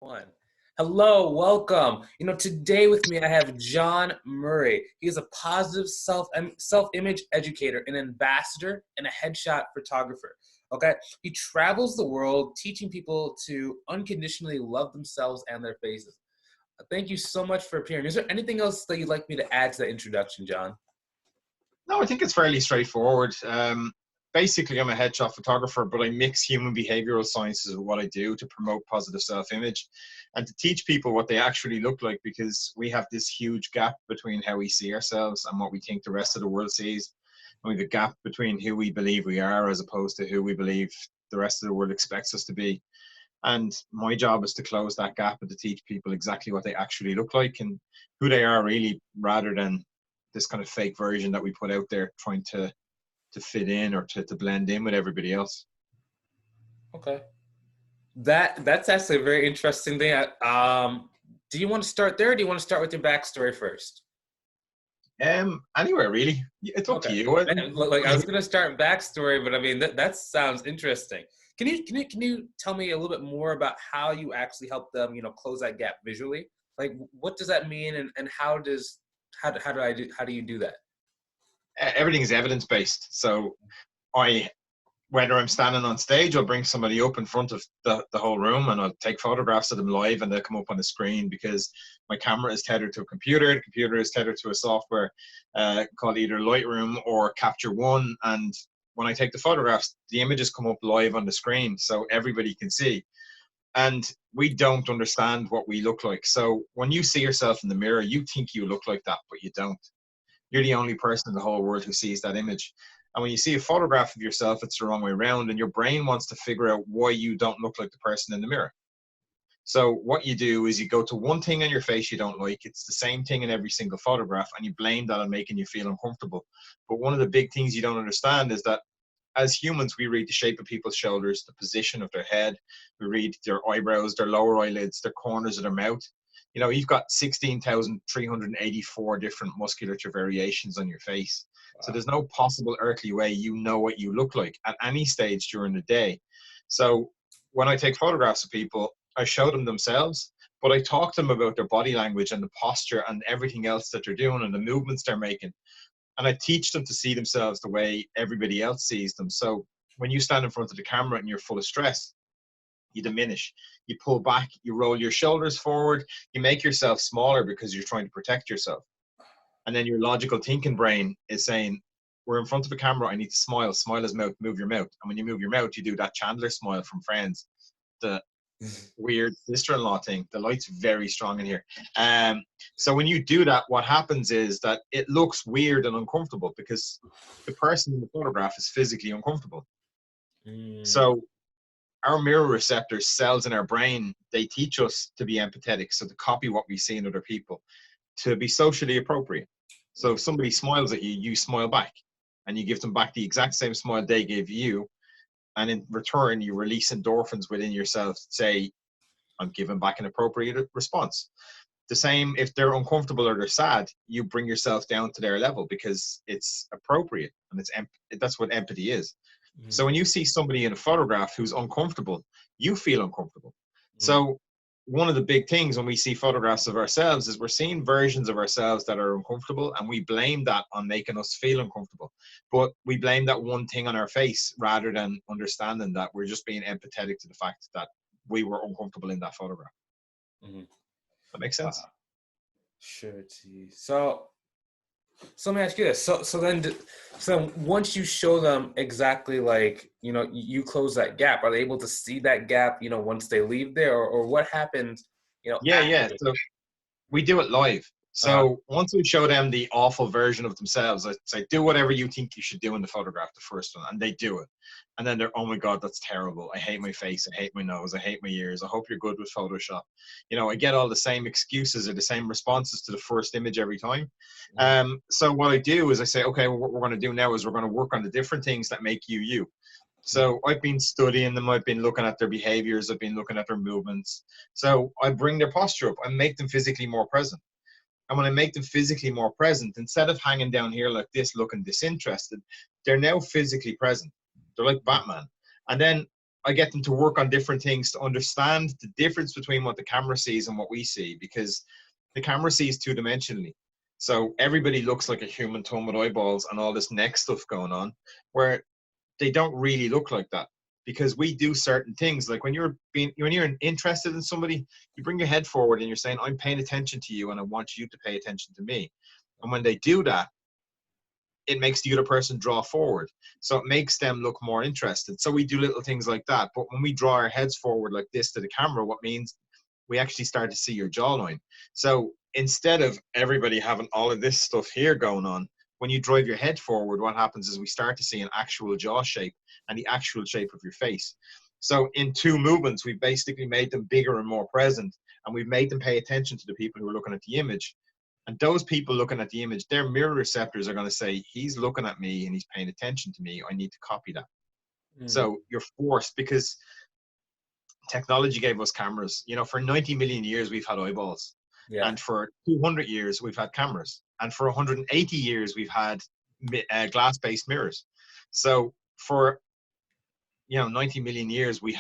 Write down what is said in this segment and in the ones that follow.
One. Hello, welcome. Today with me I have John Murray. He is a positive self-image educator, an ambassador, and a headshot photographer. Okay, he travels the world teaching people to unconditionally love themselves and their faces. Thank you so much for appearing. Is there anything else that you'd like me to add to that introduction, John? No, I think it's fairly straightforward. Basically, I'm a headshot photographer, but I mix human behavioral sciences with what I do to promote positive self-image and to teach people what they actually look like, because we have this huge gap between how we see ourselves and what we think the rest of the world sees. And we have a gap between who we believe we are as opposed to who we believe the rest of the world expects us to be. And my job is to close that gap and to teach people exactly what they actually look like and who they are really, rather than this kind of fake version that we put out there trying to fit in or to blend in with everybody else. Okay. That's actually a very interesting thing. Do you want to start there, or do you want to start with your backstory first? Anywhere really. It's up to Okay. you. Like I was gonna start backstory, but I mean that sounds interesting. Can you tell me a little bit more about how you actually help them, close that gap visually? Like what does that mean, and how do you do that? Everything is evidence based. So I, whether I'm standing on stage, I'll bring somebody up in front of the whole room and I'll take photographs of them live, and they'll come up on the screen because my camera is tethered to a computer. The computer is tethered to a software called either Lightroom or Capture One. And when I take the photographs, the images come up live on the screen so everybody can see. And we don't understand what we look like. So when you see yourself in the mirror, you think you look like that, but you don't. You're the only person in the whole world who sees that image. And when you see a photograph of yourself, it's the wrong way around, and your brain wants to figure out why you don't look like the person in the mirror. So what you do is you go to one thing on your face you don't like. It's the same thing in every single photograph, and you blame that on making you feel uncomfortable. But one of the big things you don't understand is that as humans, we read the shape of people's shoulders, the position of their head, we read their eyebrows, their lower eyelids, their corners of their mouth. You've got 16,384 different musculature variations on your face. So Wow. there's no possible earthly way you know what you look like at any stage during the day. So when I take photographs of people, I show them themselves, but I talk to them about their body language and the posture and everything else that they're doing and the movements they're making. And I teach them to see themselves the way everybody else sees them. So when you stand in front of the camera and you're full of stress, you diminish, you pull back, you roll your shoulders forward, you make yourself smaller because you're trying to protect yourself. And then your logical thinking brain is saying, we're in front of a camera, I need to smile. Smile his mouth, move your mouth. And when you move your mouth, you do that Chandler smile from Friends, the weird sister-in-law thing. The light's very strong in here. So when you do that, what happens is that it looks weird and uncomfortable because the person in the photograph is physically uncomfortable. Mm. So our mirror receptors, cells in our brain, they teach us to be empathetic, so to copy what we see in other people, to be socially appropriate. So if somebody smiles at you, you smile back, and you give them back the exact same smile they gave you, and in return, you release endorphins within yourself to say, I'm giving back an appropriate response. The same if they're uncomfortable or they're sad, you bring yourself down to their level because it's appropriate, and that's what empathy is. So Mm. when you see somebody in a photograph who's uncomfortable, you feel uncomfortable. Mm. So one of the big things when we see photographs of ourselves is we're seeing versions of ourselves that are uncomfortable, and we blame that on making us feel uncomfortable. But we blame that one thing on our face rather than understanding that we're just being empathetic to the fact that we were uncomfortable in that photograph. Mhm. That makes sense? Wow. Sure. Geez. So let me ask you this. So once you show them exactly, like, you close that gap, are they able to see that gap, once they leave there, or what happens, Yeah, yeah. after? So we do it live. Uh, So once we show them the awful version of themselves, I say, do whatever you think you should do in the photograph, the first one, and they do it. And then they're, oh my God, that's terrible. I hate my face. I hate my nose. I hate my ears. I hope you're good with Photoshop. I get all the same excuses or the same responses to the first image every time. mhm. So what I do is I say, okay, well, what we're going to do now is we're going to work on the different things that make you you. Mhm. So I've been studying them. I've been looking at their behaviors. I've been looking at their movements. So I bring their posture up. I make them physically more present. And when I make them physically more present, instead of hanging down here like this, looking disinterested, they're now physically present. They're like Batman. And then I get them to work on different things to understand the difference between what the camera sees and what we see, because the camera sees two-dimensionally. So everybody looks like a human tongue with eyeballs and all this neck stuff going on, where they don't really look like that, because we do certain things. Like when you're interested in somebody, you bring your head forward and you're saying, I'm paying attention to you and I want you to pay attention to me. And when they do that, it makes the other person draw forward. So it makes them look more interested. So we do little things like that. But when we draw our heads forward like this to the camera, what means we actually start to see your jawline. So instead of everybody having all of this stuff here going on, when you drive your head forward, what happens is we start to see an actual jaw shape and the actual shape of your face. So in two movements, we've basically made them bigger and more present, and we've made them pay attention to the people who are looking at the image. And those people looking at the image, their mirror receptors are going to say, he's looking at me and he's paying attention to me. I need to copy that. Mm. So you're forced, because technology gave us cameras. You know, for 90 million years, we've had eyeballs. Yeah. And for 200 years, we've had cameras. And for 180 years, we've had glass-based mirrors. So for 90 million years, we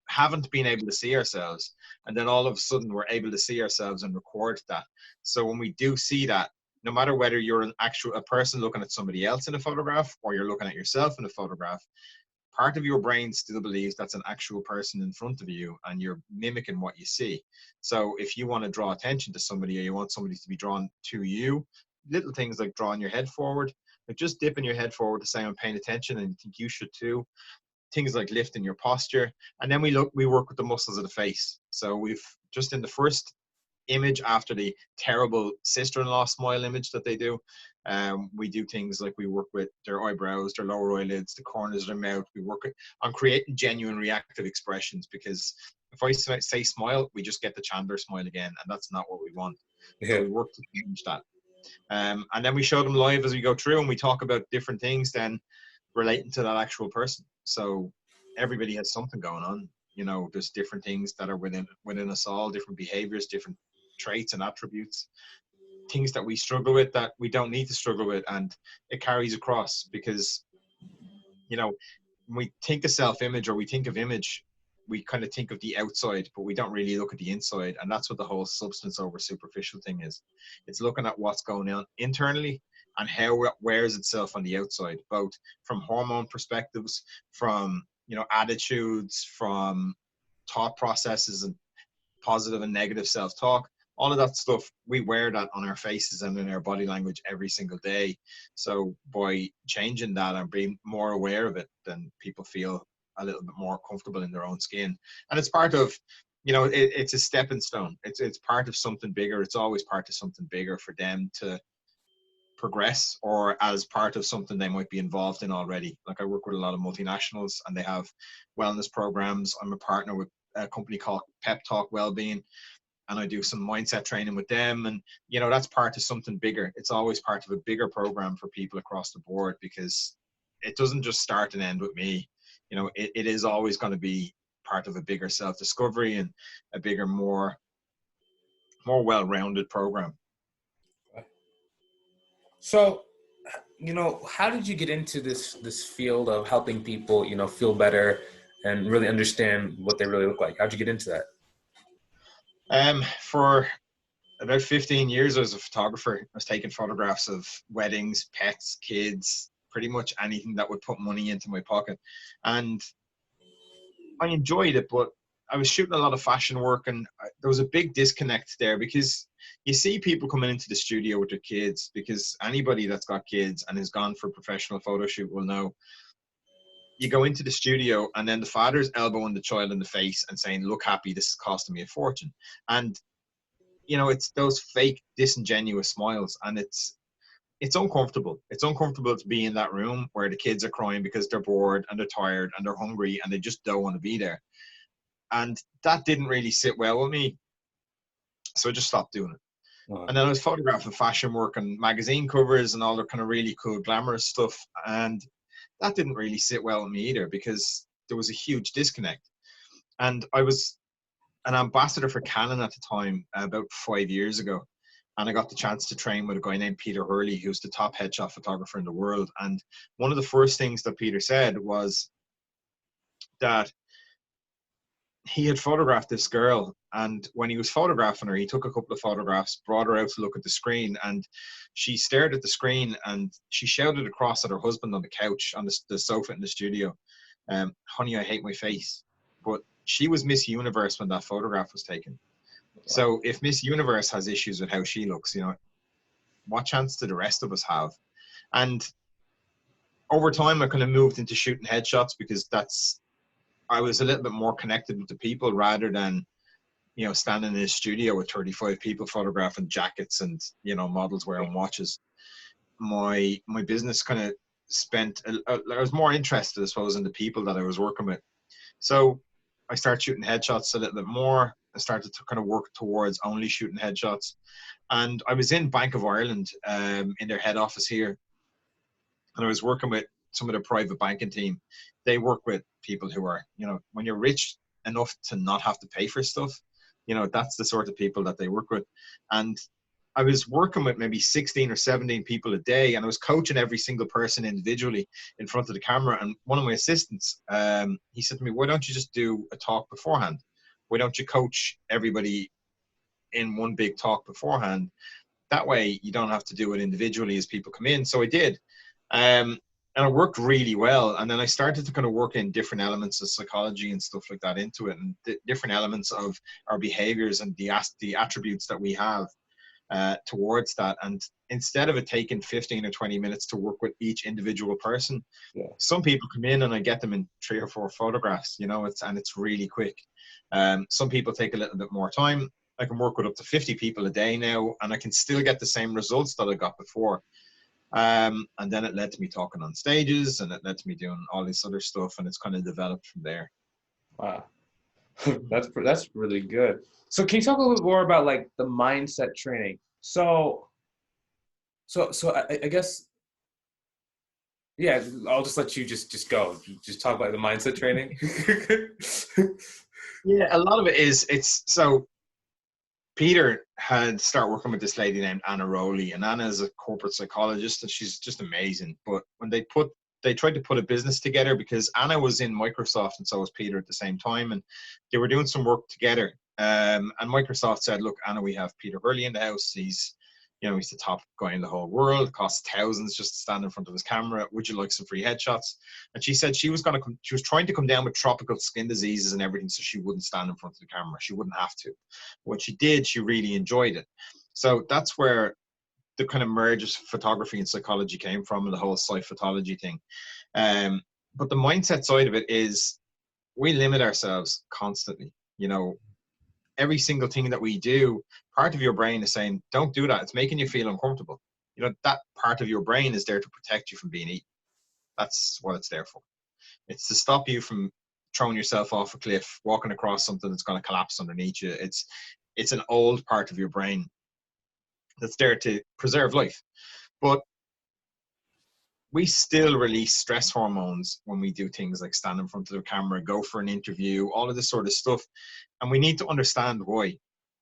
haven't been able to see ourselves, and then all of a sudden we're able to see ourselves and record that. So when we do see that, no matter whether you're a person looking at somebody else in a photograph or you're looking at yourself in a photograph, part of your brain still believes that's an actual person in front of you and you're mimicking what you see. So if you want to draw attention to somebody, or you want somebody to be drawn to you, little things like drawing your head forward, like just dipping your head forward to say I'm paying attention and you think you should too. Things like lifting your posture. And then we work with the muscles of the face. So we've just in the first image after the terrible sister-in-law smile image that they do, we do things like we work with their eyebrows, their lower eyelids, the corners of their mouth. We work on creating genuine reactive expressions, because if I say smile, we just get the Chandler smile again, and that's not what we want. So Yeah. we work to change that. And then we show them live as we go through, and we talk about different things then relating to that actual person. So everybody has something going on. There's different things that are within us all, different behaviors, different traits and attributes, things that we struggle with that we don't need to struggle with, and it carries across. Because when we think of self-image, or we think of image, we kind of think of the outside, but we don't really look at the inside. And that's what the whole substance over superficial thing is. It's looking at what's going on internally and how it wears itself on the outside, both from hormone perspectives, from attitudes, from thought processes, and positive and negative self-talk. All of that stuff, we wear that on our faces and in our body language every single day. So by changing that and being more aware of it, then people feel a little bit more comfortable in their own skin. And it's part of, it's a stepping stone. It's part of something bigger. It's always part of something bigger for them to progress, or as part of something they might be involved in already. Like I work with a lot of multinationals and they have wellness programs. I'm a partner with a company called Pep Talk Wellbeing, and I do some mindset training with them. And, that's part of something bigger. It's always part of a bigger program for people across the board, because it doesn't just start and end with me. It is always going to be part of a bigger self-discovery and a bigger, more well-rounded program. So, how did you get into this field of helping people, feel better and really understand what they really look like? How'd you get into that? For about 15 years, I was a photographer. I was taking photographs of weddings, pets, kids, pretty much anything that would put money into my pocket. And I enjoyed it, but I was shooting a lot of fashion work, and there was a big disconnect there, because you see people coming into the studio with their kids, because anybody that's got kids and has gone for a professional photo shoot will know. You go into the studio and then the father's elbowing the child in the face and saying, look happy, this is costing me a fortune. And it's those fake disingenuous smiles, and it's uncomfortable. It's uncomfortable to be in that room where the kids are crying because they're bored and they're tired and they're hungry and they just don't want to be there. And that didn't really sit well with me, so I just stopped doing it. Uh-huh. And then I was photographing fashion work and magazine covers and all the kind of really cool glamorous stuff, and that didn't really sit well with me either, because there was a huge disconnect. And I was an ambassador for Canon at the time, about 5 years ago. And I got the chance to train with a guy named Peter Hurley, who's the top headshot photographer in the world. And one of the first things that Peter said was that he had photographed this girl, and when he was photographing her, he took a couple of photographs, brought her out to look at the screen, and she stared at the screen and she shouted across at her husband on the couch on the sofa in the studio, honey, I hate my face. But she was Miss Universe when that photograph was taken. So if Miss Universe has issues with how she looks, what chance do the rest of us have? And over time, I kind of moved into shooting headshots because I was a little bit more connected with the people rather than, standing in a studio with 35 people photographing jackets and, models wearing watches. My business kind of I was more interested, I suppose, in the people that I was working with. So I started shooting headshots a little bit more. I started to kind of work towards only shooting headshots. And I was in Bank of Ireland in their head office here. And I was working with some of the private banking team. They work with people who are, when you're rich enough to not have to pay for stuff, that's the sort of people that they work with. And I was working with maybe 16 or 17 people a day, and I was coaching every single person individually in front of the camera. And one of my assistants, he said to me, why don't you just do a talk beforehand? Why don't you coach everybody in one big talk beforehand? That way you don't have to do it individually as people come in. So I did. And it worked really well. And then I started to kind of work in different elements of psychology and stuff like that into it, and different elements of our behaviors and the attributes that we have towards that. And instead of it taking 15 or 20 minutes to work with each individual person, some people come in and I get them in 3 or 4 photographs, it's really quick. Some people take a little bit more time. I can work with up to 50 people a day now, and I can still get the same results that I got before. And then it led to me talking on stages, and it led to me doing all this other stuff, and it's kind of developed from there. Wow. That's really good. So can you talk a little bit more about like the mindset training? So I guess yeah, I'll just let you just go. Just talk about the mindset training. Yeah, a lot of it is so Peter had started working with this lady named Anna Rowley, and Anna is a corporate psychologist, and she's just amazing. But when they tried to put a business together, because Anna was in Microsoft and so was Peter at the same time, and they were doing some work together. And Microsoft said, "Look, Anna, we have Peter Hurley in the house. He's the top guy in the whole world. It costs thousands just to stand in front of his camera. Would you like some free headshots?" And she said she was trying to come down with tropical skin diseases and everything, so she wouldn't stand in front of the camera. She wouldn't have to. When she did, she really enjoyed it. So that's where the kind of merge of photography and psychology came from, and the whole psychopathology thing. But the mindset side of it is we limit ourselves constantly. Every single thing that we do, part of your brain is saying, don't do that. It's making you feel uncomfortable. That part of your brain is there to protect you from being eaten. That's what it's there for. It's to stop you from throwing yourself off a cliff, walking across something that's going to collapse underneath you. It's an old part of your brain that's there to preserve life. But we still release stress hormones when we do things like stand in front of the camera, go for an interview, all of this sort of stuff. And we need to understand why.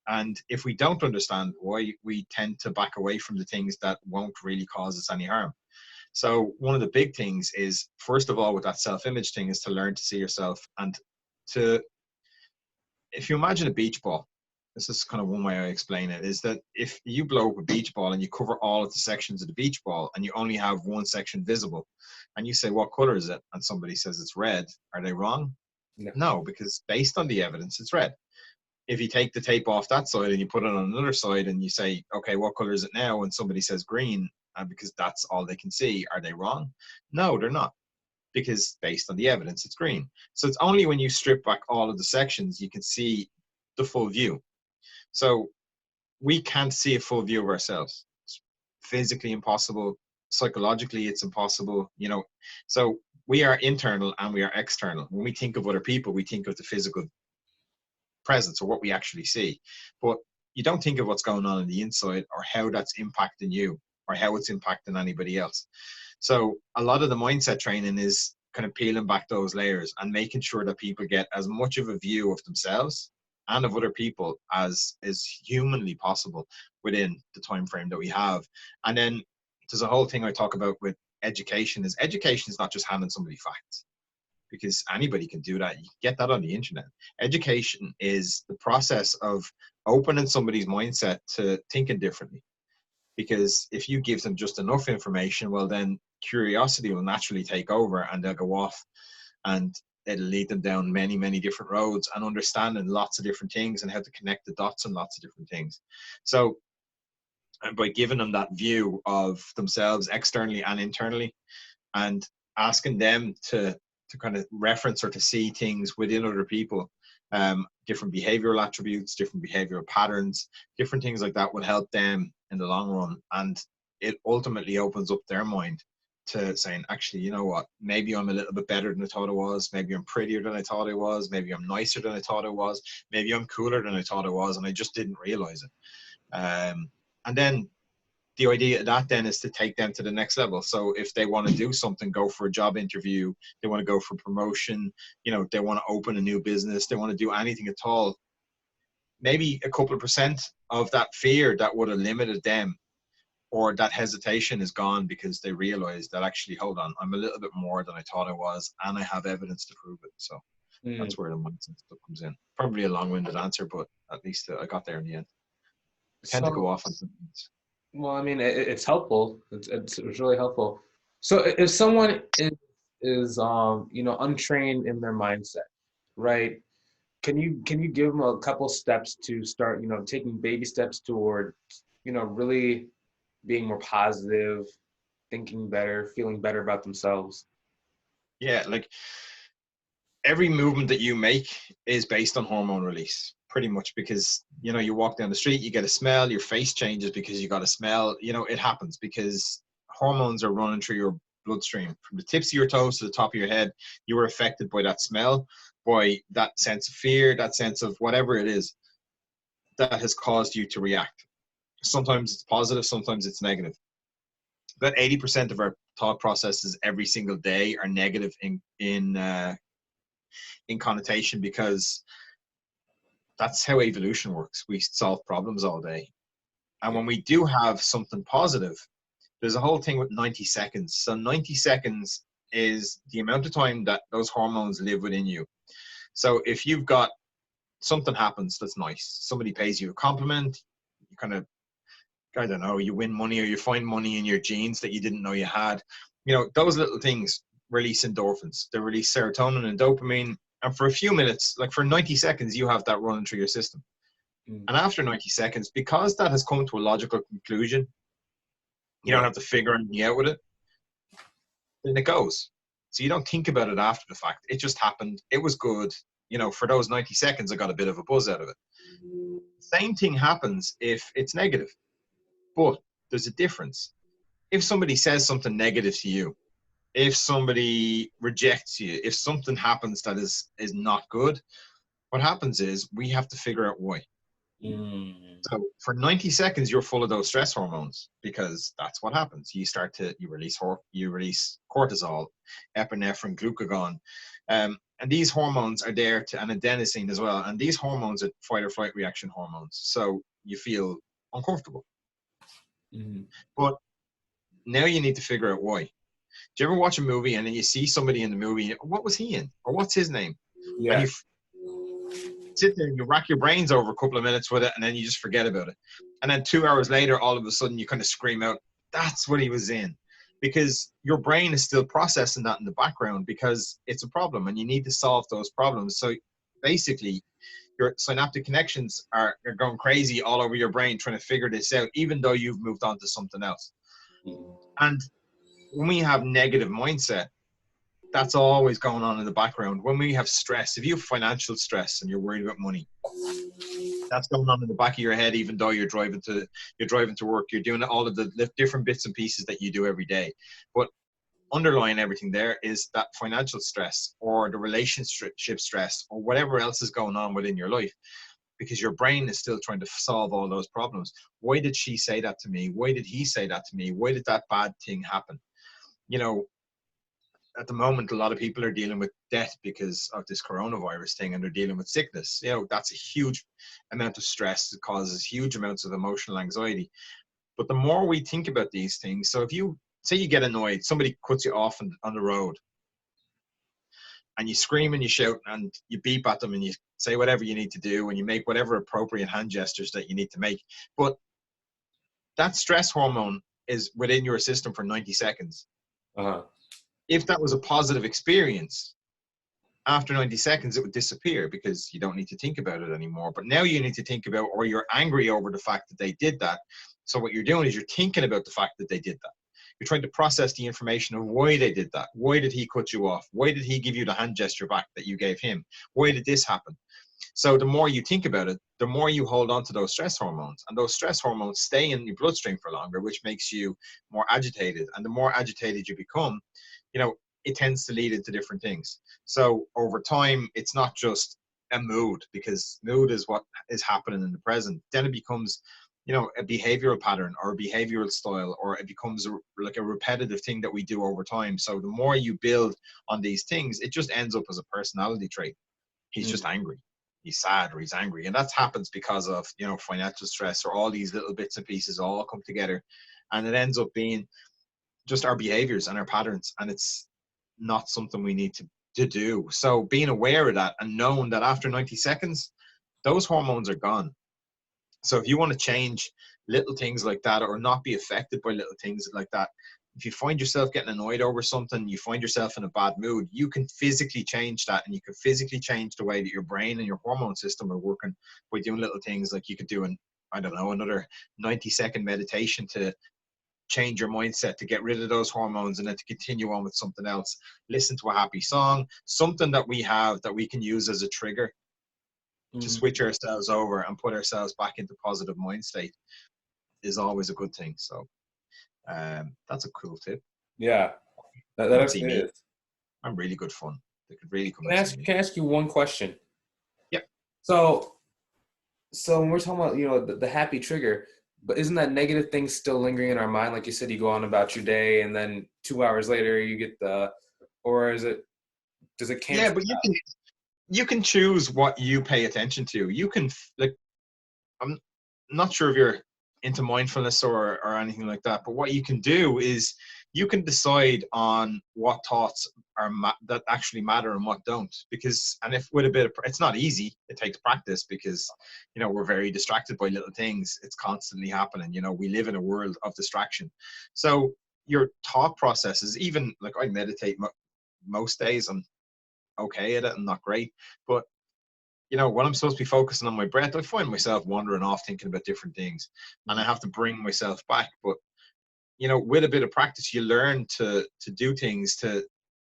And if we don't understand why, we tend to back away from the things that won't really cause us any harm. So one of the big things is, first of all, with that self-image thing, is to learn to see yourself. And if you imagine a beach ball, this is kind of one way I explain it, is that if you blow up a beach ball and you cover all of the sections of the beach ball and you only have one section visible, and you say, what color is it? And somebody says it's red. Are they wrong? No, because based on the evidence, it's red. If you take the tape off that side and you put it on another side and you say, okay, what color is it now? And somebody says green, because that's all they can see, are they wrong? No, they're not, because based on the evidence, it's green. So it's only when you strip back all of the sections, you can see the full view. So we can't see a full view of ourselves. It's physically impossible. Psychologically, it's impossible. So we are internal and we are external. When we think of other people, we think of the physical presence or what we actually see. But you don't think of what's going on the inside, or how that's impacting you, or how it's impacting anybody else. So a lot of the mindset training is kind of peeling back those layers and making sure that people get as much of a view of themselves and of other people as is humanly possible within the time frame that we have. And then there's a whole thing I talk about with education is not just handing somebody facts, because anybody can do that. You can get that on the internet. Education is the process of opening somebody's mindset to thinking differently. Because if you give them just enough information, well, then curiosity will naturally take over and they'll go off, and it'll lead them down many, many different roads and understanding lots of different things and how to connect the dots on lots of different things. So by giving them that view of themselves externally and internally, and asking them to kind of reference or to see things within other people, different behavioral attributes, different behavioral patterns, different things like that will help them in the long run. And it ultimately opens up their mind to saying, actually, you know what, maybe I'm a little bit better than I thought I was, maybe I'm prettier than I thought I was, maybe I'm nicer than I thought I was, maybe I'm cooler than I thought I was, and I just didn't realize it. And then the idea of that then is to take them to the next level. So if they want to do something, go for a job interview, they want to go for promotion, they want to open a new business, they want to do anything at all, maybe a couple of percent of that fear that would have limited them, or that hesitation, is gone because they realize that, actually, hold on, I'm a little bit more than I thought I was, and I have evidence to prove it. So Mm. that's where the mindset stuff comes in. Probably a long-winded answer, but at least I got there in the end. I tend to go So, off on things. well, I mean, it's helpful. It's really helpful. So if someone is untrained in their mindset, right? Can you give them a couple steps to start, taking baby steps toward, really being more positive, thinking better, feeling better about themselves? Yeah, like every movement that you make is based on hormone release, pretty much, because you walk down the street, you get a smell, your face changes because you got a smell. It happens because hormones are running through your bloodstream from the tips of your toes to the top of your head. You are affected by that smell, by that sense of fear, that sense of whatever it is that has caused you to react. Sometimes it's positive, sometimes it's negative. About 80% of our thought processes every single day are negative in connotation, because that's how evolution works. We solve problems all day. And Yeah. when we do have something positive, there's a whole thing with 90 seconds. So 90 seconds is the amount of time that those hormones live within you. So if you've got something happens that's nice, somebody pays you a compliment, you kind of, I don't know, you win money, or you find money in your jeans that you didn't know you had. Those little things release endorphins. They release serotonin and dopamine. And for a few minutes, like for 90 seconds, you have that running through your system. Mm. And after 90 seconds, because that has come to a logical conclusion, you don't Yeah. have to figure anything out with it, then it goes. So you don't think about it after the fact. It just happened. It was good. For those 90 seconds, I got a bit of a buzz out of it. Same thing happens if it's negative. But there's a difference. If somebody says something negative to you, if somebody rejects you, if something happens that is not good, what happens is we have to figure out why. Mm. So for 90 seconds, you're full of those stress hormones, because that's what happens. You release cortisol, epinephrine, glucagon, and these hormones are there and adenosine as well. And these hormones are fight or flight reaction hormones. So you feel uncomfortable. Mm. But now you need to figure out why. Do you ever watch a movie and then you see somebody in the movie? What was he in, or what's his name? And Yeah. you sit there and you rack your brains over a couple of minutes with it, and then you just forget about it. And then 2 hours later, all of a sudden, you kind of scream out, "That's what he was in," because your brain is still processing that in the background, because it's a problem, and you need to solve those problems. So basically, your synaptic connections are going crazy all over your brain trying to figure this out, even though you've moved on to something else. And when we have negative mindset, that's always going on in the background. When we have stress, if you have financial stress and you're worried about money, that's going on in the back of your head, even though you're driving to work, you're doing all of the different bits and pieces that you do every day. But underlying everything there is that financial stress, or the relationship stress, or whatever else is going on within your life, because your brain is still trying to solve all those problems. Why did she say that to me? Why did he say that to me? Why did that bad thing happen? At the moment, a lot of people are dealing with death because of this coronavirus thing, and they're dealing with sickness. That's a huge amount of stress. It causes huge amounts of emotional anxiety. But the more we think about these things, so if you say you get annoyed, somebody cuts you off on the road, and you scream and you shout and you beep at them and you say whatever you need to do and you make whatever appropriate hand gestures that you need to make. But that stress hormone is within your system for 90 seconds. Uh-huh. If that was a positive experience, after 90 seconds, it would disappear because you don't need to think about it anymore. But now you need to think about, or you're angry over the fact that they did that. So what you're doing is you're thinking about the fact that they did that. You're trying to process the information of why they did that. Why did he cut you off? Why did he give you the hand gesture back that you gave him? Why did this happen? So the more you think about it, the more you hold on to those stress hormones. And those stress hormones stay in your bloodstream for longer, which makes you more agitated. And the more agitated you become, you know, it tends to lead into different things. So over time, it's not just a mood, because mood is what is happening in the present. Then it becomes, you know, a behavioral pattern or a behavioral style, or it becomes like a repetitive thing that we do over time. So the more you build on these things, it just ends up as a personality trait. He's just angry, he's sad, or he's angry. And that happens because of, you know, financial stress, or all these little bits and pieces all come together, and it ends up being just our behaviors and our patterns. And it's not something we need to do. So being aware of that and knowing that after 90 seconds, those hormones are gone. So if you want to change little things like that, or not be affected by little things like that, if you find yourself getting annoyed over something, you find yourself in a bad mood, you can physically change that. And you can physically change the way that your brain and your hormone system are working by doing little things. Like you could do I don't know, another 90-second meditation to change your mindset, to get rid of those hormones, and then to continue on with something else. Listen to a happy song, something that we have that we can use as a trigger to Mm. switch ourselves over and put ourselves back into positive mind state, is always a good thing. So that's a cool tip. Yeah, that Come and see actually me. is. I'm really good fun. They could really come Can I and see ask, me. can I ask you one question? Yeah. So, so when we're talking about, you know, the happy trigger, but isn't that negative thing still lingering in our mind? Like you said, you go on about your day, and then 2 hours later you get or is it, does it Yeah, cancel but out? you can choose what you pay attention to. You can, like, I'm not sure if you're into mindfulness or anything like that, but what you can do is you can decide on what thoughts are that actually matter and what don't. Because, and if with a bit of, it's not easy, it takes practice, because, you know, we're very distracted by little things. It's constantly happening. You know, we live in a world of distraction. So your thought processes, even like I meditate most days, I'm okay at it. I'm not great, but you know, when I'm supposed to be focusing on my breath, I find myself wandering off thinking about different things, and I Mm. have to bring myself back. But you know, with a bit of practice, you learn to do things, to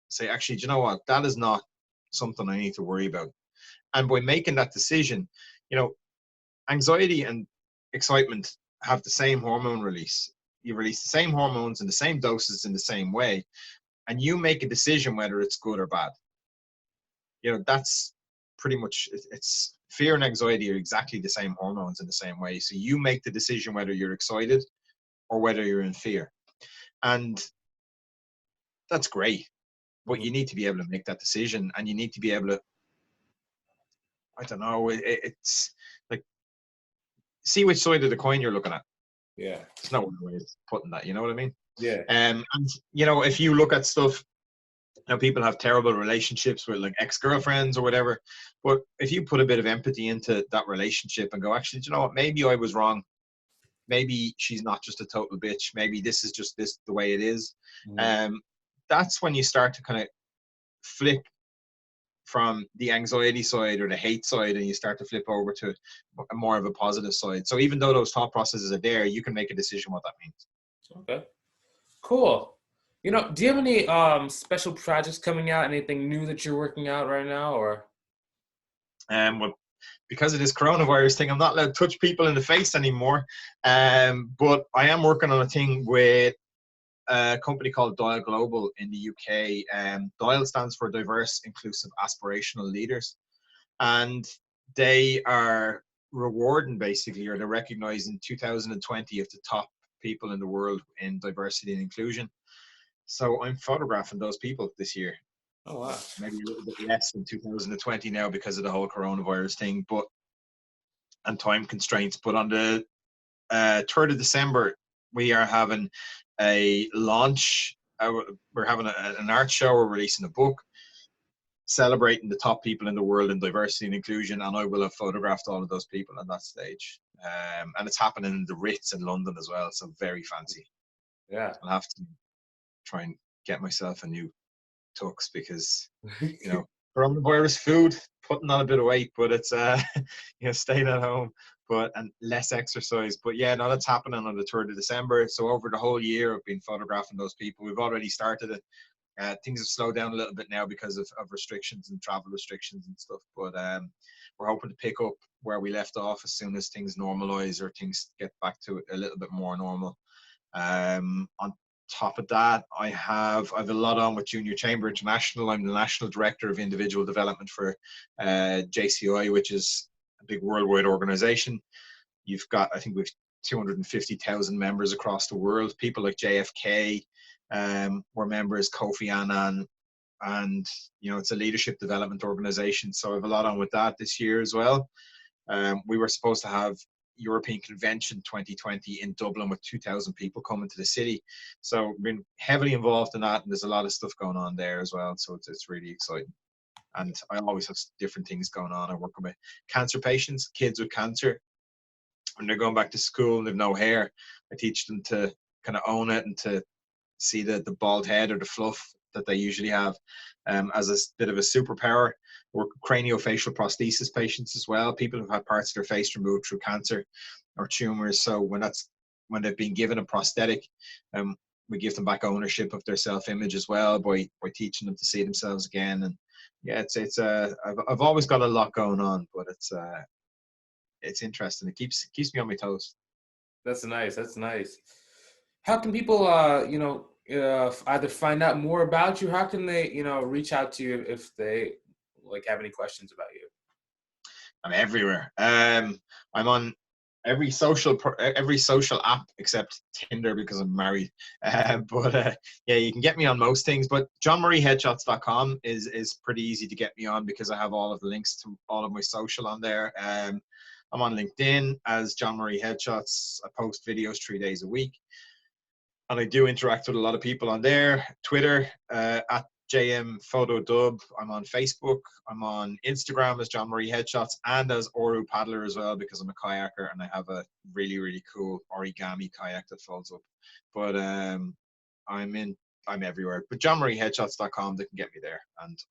say, actually, do you know what? That is not something I need to worry about. And by making that decision, you know, anxiety and excitement have the same hormone release. You release the same hormones in the same doses in the same way, and you make a decision whether it's good or bad. You know, that's pretty much, it's fear and anxiety are exactly the same hormones in the same way. So you make the decision whether you're excited or whether you're in fear. And that's great, but Mhm. you need to be able to make that decision, and you need to be able to, I don't know, it's like, see which side of the coin you're looking at. Yeah. There's no other way of putting that, you know what I mean? Yeah. And you know, if you look at stuff, you know, people have terrible relationships with like ex-girlfriends or whatever, but if you put a bit of empathy into that relationship and go, actually, do you know what, maybe I was wrong, maybe she's not just a total bitch, maybe this is just this the way it is. Mhm. um that's when you start to kind of flip from the anxiety side or the hate side, and you start to flip over to more of a positive side. So even though those thought processes are there, you can make a decision what that means. Okay. Cool. You know, do you have any special projects coming out? Anything new that you're working out right now, or? Well, because of this coronavirus thing, I'm not allowed to touch people in the face anymore. But I am working on a thing with a company called Dial Global in the UK. Dial stands for Diverse, Inclusive, Aspirational Leaders. And they are rewarding, basically, or they're recognizing 2020 of the top people in the world in diversity and inclusion. So I'm photographing those people this year. Oh wow. Maybe a little bit less than 2020 now because of the whole coronavirus thing, but and time constraints. But on the 3rd of December, we are having a launch. We're having an art show. We're releasing a book. celebrating the top people in the world in diversity and inclusion, and I will have photographed all of those people on that stage. And it's happening in the Ritz in London as well, so very fancy. Yeah. I'll have to try and get myself a new tux because, you know, coronavirus food, putting on a bit of weight, but it's staying at home, and less exercise. But yeah, no, that's happening on the 3rd of December. So over the whole year, I've been photographing those people. We've already started it. Things have slowed down a little bit now because of restrictions and travel restrictions and stuff. But we're hoping to pick up where we left off as soon as things normalize or things get back to a little bit more normal. On top of that, I have a lot on with Junior Chamber International. I'm the National Director of Individual Development for JCI, which is a big worldwide organization. You've got, I think we've 250,000 members across the world. People like JFK were members, Kofi Annan, and it's a leadership development organization. So I have a lot on with that this year as well. We were supposed to have European Convention 2020 in Dublin with 2,000 people coming to the city. So we've been heavily involved in that, and there's a lot of stuff going on there as well. So it's really exciting. And I always have different things going on. I work with cancer patients, kids with cancer. When they're going back to school and they've no hair, I teach them to kind of own it and to see the bald head or the fluff that they usually have as a bit of a superpower. Work with craniofacial prosthesis patients as well, people who've had parts of their face removed through cancer or tumors. So when they've been given a prosthetic, we give them back ownership of their self-image as well by teaching them to see themselves again. And yeah, I've always got a lot going on, but it's interesting. It keeps me on my toes. That's nice. That's nice. How can people, either find out more about you? How can they, reach out to you if they have any questions about you? I'm everywhere. I'm on every social app except Tinder because I'm married. Yeah, you can get me on most things. But johnmurrayheadshots.com is pretty easy to get me on because I have all of the links to all of my social on there. I'm on LinkedIn as John Murray Headshots. I post videos 3 days a week. And I do interact with a lot of people on there. Twitter, at JM Photo Dub. I'm on Facebook. I'm on Instagram as John Murray Headshots and as Oru Paddler as well because I'm a kayaker and I have a really, really cool origami kayak that folds up. But I'm everywhere. But johnmurrayheadshots.com, they can get me there. And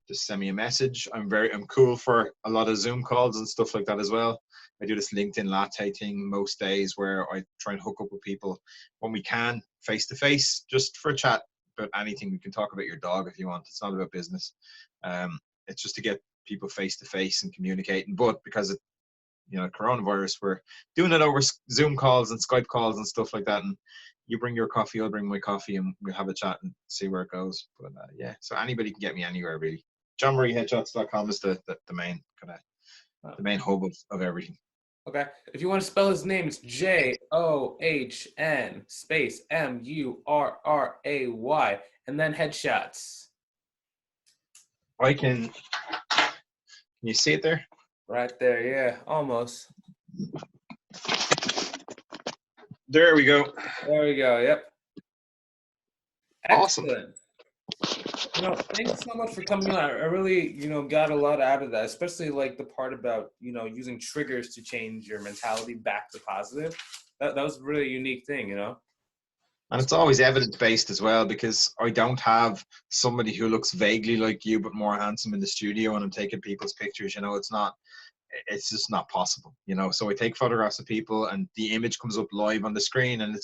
just send me a message. I'm cool for a lot of Zoom calls and stuff like that as well. I do this LinkedIn latte thing most days where I try and hook up with people when we can, face to face, just for a chat about anything. We can talk about your dog if you want. It's not about business. It's just to get people face to face and communicating. But because of coronavirus, we're doing it over Zoom calls and Skype calls and stuff like that. And you bring your coffee, I'll bring my coffee, and we'll have a chat and see where it goes. But yeah, so anybody can get me anywhere really. JohnMurrayHeadshots.com is the main the main hub of everything. Okay. If you want to spell his name, it's JOHN space MURRAY and then headshots. Can you see it there? Right there, yeah, almost. There we go. There we go. Yep. Awesome. Excellent. Thanks so much for coming on. I really, got a lot out of that, especially the part about, using triggers to change your mentality back to positive. That was a really unique thing, And it's always evidence-based as well because I don't have somebody who looks vaguely like you but more handsome in the studio and I'm taking people's pictures. It's just not possible, So I take photographs of people and the image comes up live on the screen and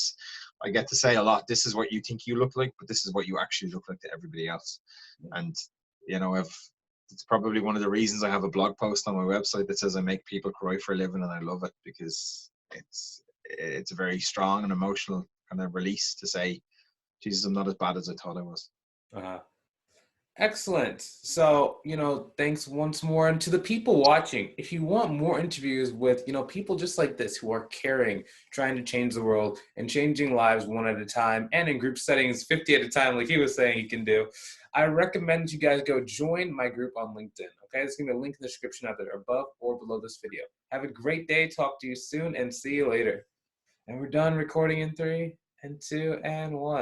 I get to say a lot, this is what you think you look like, but this is what you actually look like to everybody else. And, it's probably one of the reasons I have a blog post on my website that says I make people cry for a living, and I love it because it's a very strong and emotional kind of release to say, Jesus, I'm not as bad as I thought I was. Excellent. So, thanks once more. And to the people watching, if you want more interviews with, people just like this who are caring, trying to change the world and changing lives one at a time and in group settings 50 at a time, like he was saying he can do, I recommend you guys go join my group on LinkedIn. Okay, there's going to be a link in the description either above or below this video. Have a great day. Talk to you soon and see you later. And we're done recording in 3 and 2 and 1.